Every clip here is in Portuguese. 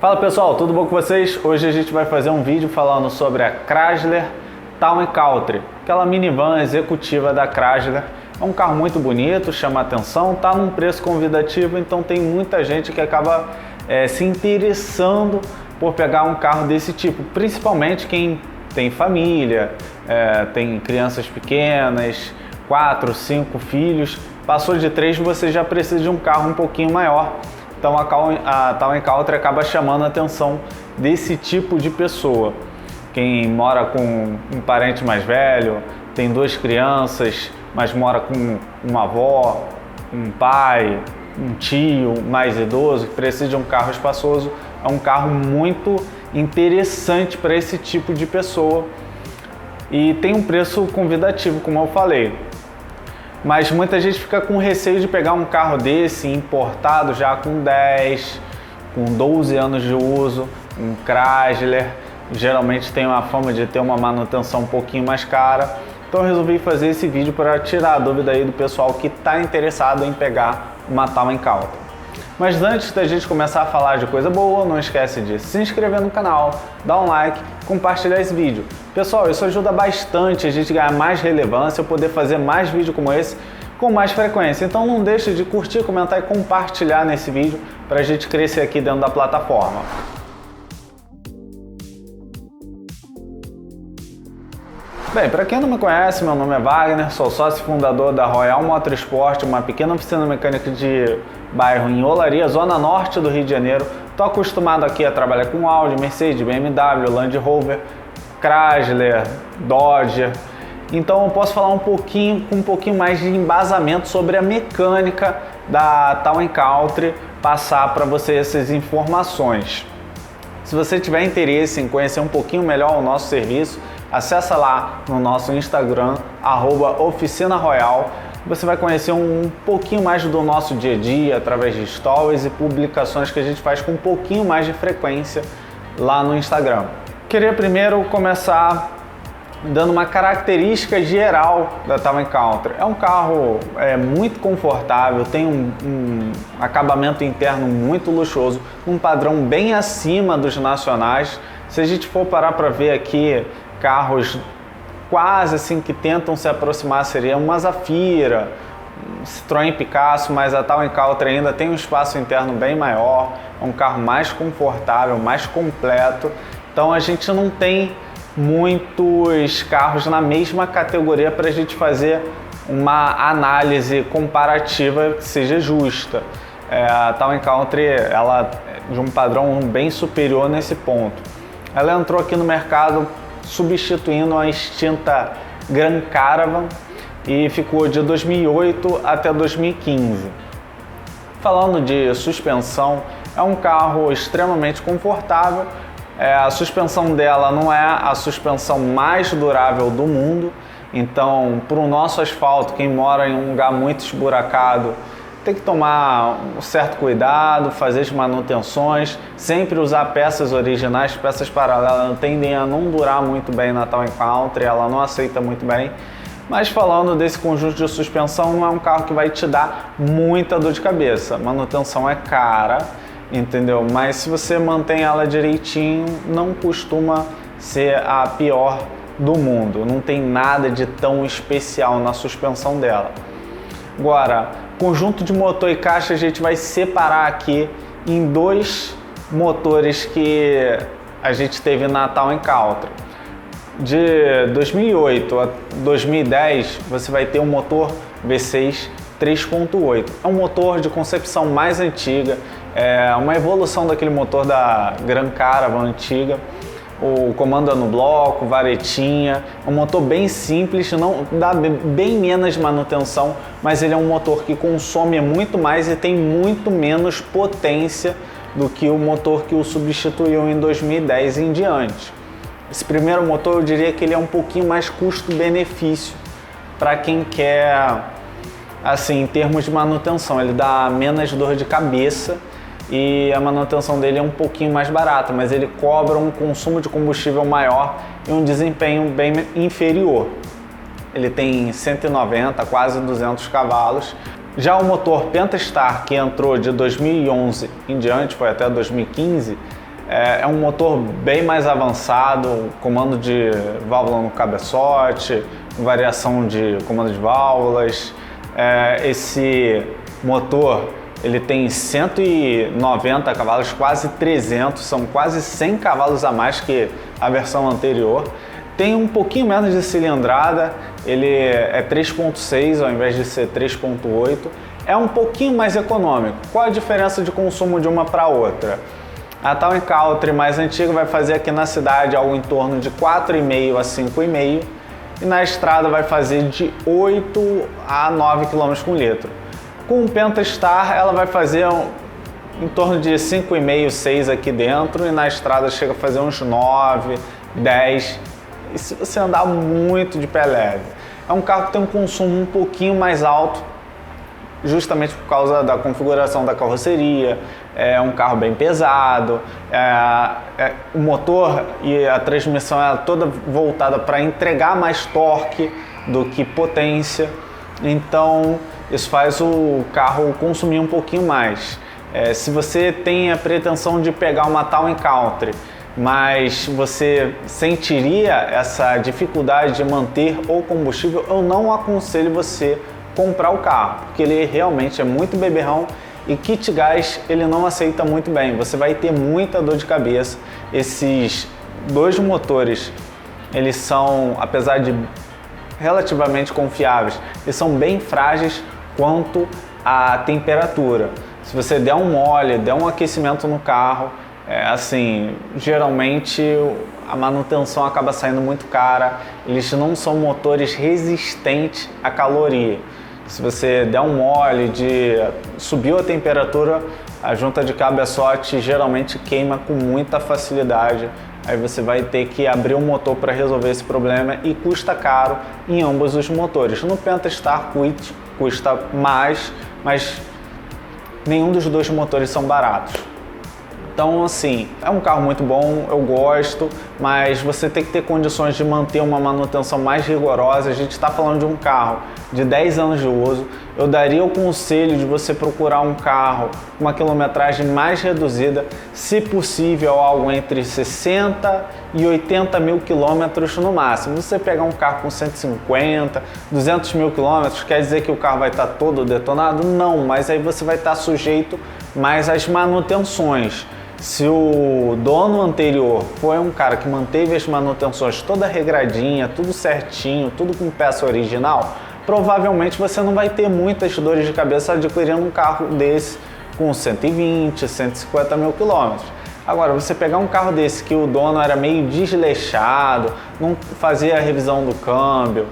Fala pessoal, tudo bom com vocês? Hoje a gente vai fazer um vídeo falando sobre a Chrysler Town & Country, aquela minivan executiva da Chrysler. É um carro muito bonito, chama atenção, tá num preço convidativo, então tem muita gente que acaba se interessando por pegar um carro desse tipo, principalmente quem tem família, tem crianças pequenas, 4, 5 filhos, passou de 3 você já precisa de um carro um pouquinho maior. Então a Town & Country acaba chamando a atenção desse tipo de pessoa. Quem mora com um parente mais velho, tem 2 crianças, mas mora com uma avó, um pai, um tio mais idoso que precisa de um carro espaçoso, é um carro muito interessante para esse tipo de pessoa e tem um preço convidativo, como eu falei. Mas muita gente fica com receio de pegar um carro desse importado já com 10, com 12 anos de uso, um Chrysler, geralmente tem uma fama de ter uma manutenção um pouquinho mais cara. Então eu resolvi fazer esse vídeo para tirar a dúvida aí do pessoal que está interessado em pegar uma Town & Country. Mas antes da gente começar a falar de coisa boa, não esquece de se inscrever no canal, dar um like, compartilhar esse vídeo. Pessoal, isso ajuda bastante a gente ganhar mais relevância, poder fazer mais vídeo como esse com mais frequência. Então não deixe de curtir, comentar e compartilhar nesse vídeo para a gente crescer aqui dentro da plataforma. Bem, para quem não me conhece, meu nome é Wagner, sou sócio fundador da Royal Motorsport, uma pequena oficina mecânica de bairro em Olaria, zona norte do Rio de Janeiro. Estou acostumado aqui a trabalhar com Audi, Mercedes, BMW, Land Rover, Chrysler, Dodge. Então eu posso falar com um pouquinho mais de embasamento sobre a mecânica da Town & Country, passar para você essas informações. Se você tiver interesse em conhecer um pouquinho melhor o nosso serviço, acessa lá no nosso Instagram, @oficinaroyal. Você vai conhecer um pouquinho mais do nosso dia a dia através de stories e publicações que a gente faz com um pouquinho mais de frequência lá no Instagram. Queria primeiro começar dando uma característica geral da Town & Country. É um carro muito confortável, tem um acabamento interno muito luxuoso, um padrão bem acima dos nacionais. Se a gente for parar para ver aqui, carros quase assim que tentam se aproximar seria uma Zafira, um Citroën Picasso, mas a Town & Country ainda tem um espaço interno bem maior, é um carro mais confortável, mais completo. Então a gente não tem muitos carros na mesma categoria para a gente fazer uma análise comparativa que seja justa. A Town & Country ela é de um padrão bem superior nesse ponto. Ela entrou aqui no mercado substituindo a extinta Grand Caravan e ficou de 2008 até 2015. Falando de suspensão, é um carro extremamente confortável. A suspensão dela não é a suspensão mais durável do mundo, então para o nosso asfalto, quem mora em um lugar muito esburacado, tem que tomar um certo cuidado, fazer as manutenções, sempre usar peças originais, peças paralelas tendem a não durar muito bem na Town & Country, ela não aceita muito bem. Mas falando desse conjunto de suspensão, não é um carro que vai te dar muita dor de cabeça. A manutenção é cara, entendeu? Mas se você mantém ela direitinho, não costuma ser a pior do mundo. Não tem nada de tão especial na suspensão dela. Agora, conjunto de motor e caixa a gente vai separar aqui em 2 motores que a gente teve na Town & Country. De 2008 a 2010 você vai ter um motor V6 3.8. É um motor de concepção mais antiga, é uma evolução daquele motor da Grand Caravan antiga. O comando é no bloco, varetinha, é um motor bem simples, não dá bem menos manutenção, mas ele é um motor que consome muito mais e tem muito menos potência do que o motor que o substituiu em 2010 em diante. Esse primeiro motor eu diria que ele é um pouquinho mais custo-benefício para quem quer, assim, em termos de manutenção, ele dá menos dor de cabeça e a manutenção dele é um pouquinho mais barata, mas ele cobra um consumo de combustível maior e um desempenho bem inferior. Ele tem 190, quase 200 cavalos. Já o motor Pentastar, que entrou de 2011 em diante, foi até 2015, É um motor bem mais avançado, comando de válvula no cabeçote, variação de comando de válvulas. Esse motor ele tem 190 cavalos, quase 300, são quase 100 cavalos a mais que a versão anterior. Tem um pouquinho menos de cilindrada, ele é 3.6 ao invés de ser 3.8. É um pouquinho mais econômico. Qual a diferença de consumo de uma para outra? A Town & Country mais antiga vai fazer aqui na cidade algo em torno de 4,5 a 5,5 e na estrada vai fazer de 8 a 9 km por litro. Com o Pentastar ela vai fazer em torno de 5,5, 6 aqui dentro e na estrada chega a fazer uns 9, 10. E se você andar muito de pé leve. É um carro que tem um consumo um pouquinho mais alto, justamente por causa da configuração da carroceria. É um carro bem pesado, o motor e a transmissão é toda voltada para entregar mais torque do que potência, então isso faz o carro consumir um pouquinho mais. Se você tem a pretensão de pegar uma Town & Country, mas você sentiria essa dificuldade de manter o combustível, eu não aconselho você comprar o carro, porque ele realmente é muito beberrão e kit gás ele não aceita muito bem, você vai ter muita dor de cabeça. Esses dois motores, eles são, apesar de relativamente confiáveis, eles são bem frágeis quanto à temperatura. Se você der um mole, der um aquecimento no carro, geralmente a manutenção acaba saindo muito cara. Eles não são motores resistentes à caloria. Se você der um mole de subiu a temperatura, a junta de cabeçote geralmente queima com muita facilidade. Aí você vai ter que abrir o motor para resolver esse problema e custa caro em ambos os motores. No Pentastar custa mais, mas nenhum dos dois motores são baratos. Então, assim, é um carro muito bom, eu gosto, mas você tem que ter condições de manter uma manutenção mais rigorosa. A gente está falando de um carro de 10 anos de uso. Eu daria o conselho de você procurar um carro com uma quilometragem mais reduzida, se possível algo entre 60 e 80 mil quilômetros no máximo. Se você pegar um carro com 150, 200 mil quilômetros, quer dizer que o carro vai estar todo detonado? Não, mas aí você vai estar sujeito mais às manutenções. Se o dono anterior foi um cara que manteve as manutenções toda regradinha, tudo certinho, tudo com peça original, provavelmente você não vai ter muitas dores de cabeça adquirindo um carro desse com 120, 150 mil quilômetros. Agora, você pegar um carro desse que o dono era meio desleixado, não fazia a revisão do câmbio,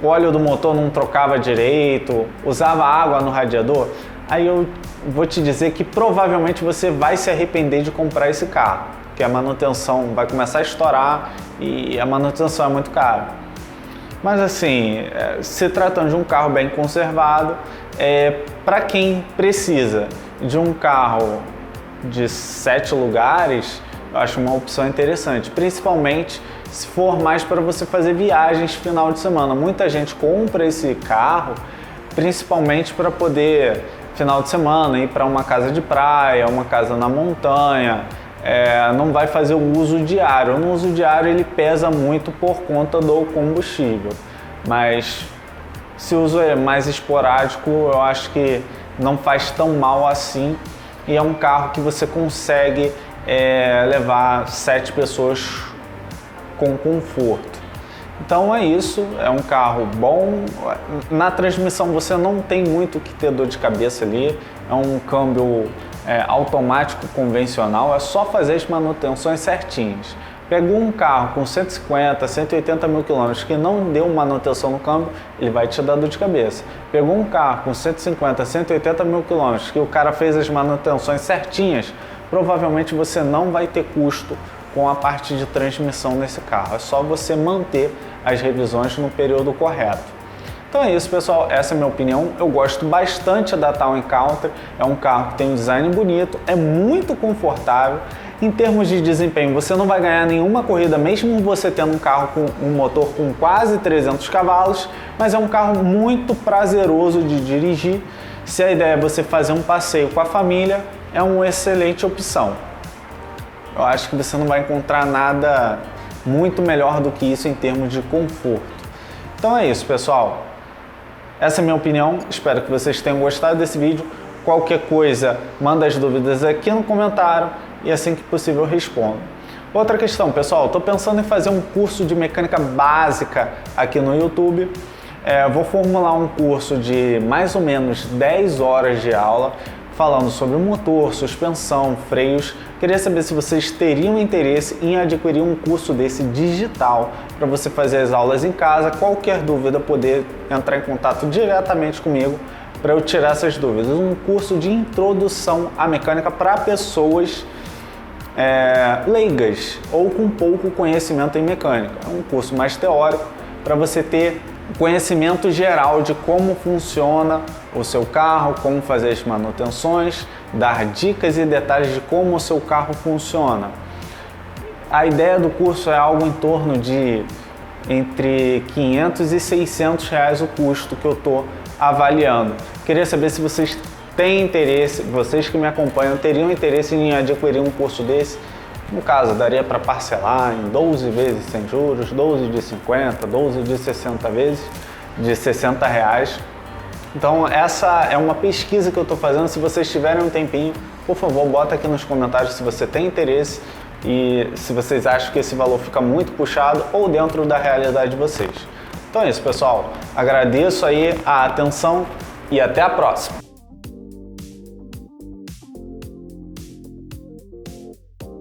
o óleo do motor não trocava direito, usava água no radiador, aí eu vou te dizer que provavelmente você vai se arrepender de comprar esse carro, porque a manutenção vai começar a estourar e a manutenção é muito cara. Mas assim, se tratando de um carro bem conservado, para quem precisa de um carro de 7 lugares, eu acho uma opção interessante, principalmente se for mais para você fazer viagens final de semana. Muita gente compra esse carro principalmente para poder final de semana ir para uma casa de praia, uma casa na montanha, não vai fazer o uso diário. No uso diário ele pesa muito por conta do combustível, mas se o uso é mais esporádico, eu acho que não faz tão mal assim e é um carro que você consegue levar 7 pessoas com conforto. Então é isso, é um carro bom. Na transmissão você não tem muito que ter dor de cabeça ali, é um câmbio automático convencional, é só fazer as manutenções certinhas. Pegou um carro com 150, 180 mil quilômetros que não deu manutenção no câmbio, ele vai te dar dor de cabeça. Pegou um carro com 150, 180 mil quilômetros que o cara fez as manutenções certinhas, provavelmente você não vai ter custo com a parte de transmissão nesse carro. É só você manter as revisões no período correto. Então é isso, pessoal, essa é a minha opinião. Eu gosto bastante da Town & Country, é um carro que tem um design bonito, é muito confortável. Em termos de desempenho, você não vai ganhar nenhuma corrida, mesmo você tendo um carro com um motor com quase 300 cavalos, mas é um carro muito prazeroso de dirigir. Se a ideia é você fazer um passeio com a família, é uma excelente opção. eu acho que você não vai encontrar nada muito melhor do que isso em termos de conforto. Então é isso, pessoal. Essa é a minha opinião. Espero que vocês tenham gostado desse vídeo. Qualquer coisa, manda as dúvidas aqui no comentário e assim que possível eu respondo. Outra questão, pessoal, estou pensando em fazer um curso de mecânica básica aqui no YouTube. Vou formular um curso de mais ou menos 10 horas de aula, falando sobre motor, suspensão, freios. Queria saber se vocês teriam interesse em adquirir um curso desse digital para você fazer as aulas em casa. Qualquer dúvida, poder entrar em contato diretamente comigo para eu tirar essas dúvidas. Um curso de introdução à mecânica para pessoas leigas ou com pouco conhecimento em mecânica. É um curso mais teórico para você ter conhecimento geral de como funciona o seu carro, como fazer as manutenções, dar dicas e detalhes de como o seu carro funciona. A ideia do curso é algo em torno de entre 500 e 600 reais o custo que eu estou avaliando. Queria saber se vocês têm interesse, vocês que me acompanham, teriam interesse em adquirir um curso desse. No caso, daria para parcelar em 12 vezes sem juros, 12 de 50, 12 de 60 vezes, de 60 reais. Então essa é uma pesquisa que eu estou fazendo. Se vocês tiverem um tempinho, por favor, bota aqui nos comentários se você tem interesse e se vocês acham que esse valor fica muito puxado ou dentro da realidade de vocês. Então é isso, pessoal. Agradeço aí a atenção e até a próxima.